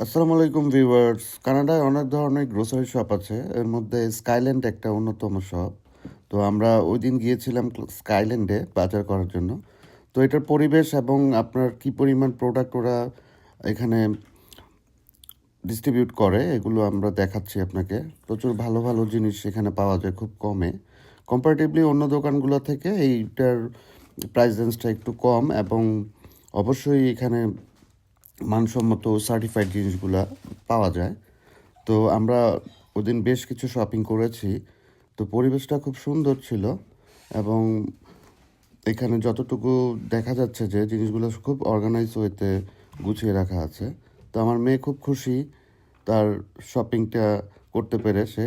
আসসালামু আলাইকুম ভিউয়ার্স। কানাডায় অনেক ধরনের গ্রোসারি শপ আছে, এর মধ্যে স্কাইল্যান্ড একটা অন্যতম শপ। তো আমরা ওই দিন গিয়েছিলাম স্কাইল্যান্ডে বাজার করার জন্য। তো এটার পরিবেশ এবং আপনার কি পরিমাণ প্রোডাক্ট ওরা এখানে ডিস্ট্রিবিউট করে এগুলো আমরা দেখাচ্ছি আপনাকে। প্রচুর ভালো ভালো জিনিস এখানে পাওয়া যায় খুব কমে, কম্পারেটিভলি অন্য দোকানগুলো থেকে এইটার প্রাইস রেঞ্জটা একটু কম, এবং অবশ্যই এখানে মানসম্মত সার্টিফাইড জিনিসগুলা পাওয়া যায়। তো আমরা ওদিন বেশ কিছু শপিং করেছি। তো পরিবেশটা খুব সুন্দর ছিল, এবং এখানে যতটুকু দেখা যাচ্ছে যে জিনিসগুলো খুব অর্গানাইজ ওয়েতে গুছিয়ে রাখা আছে। তো আমার মেয়ে খুব খুশি তার শপিংটা করতে পেরে সে।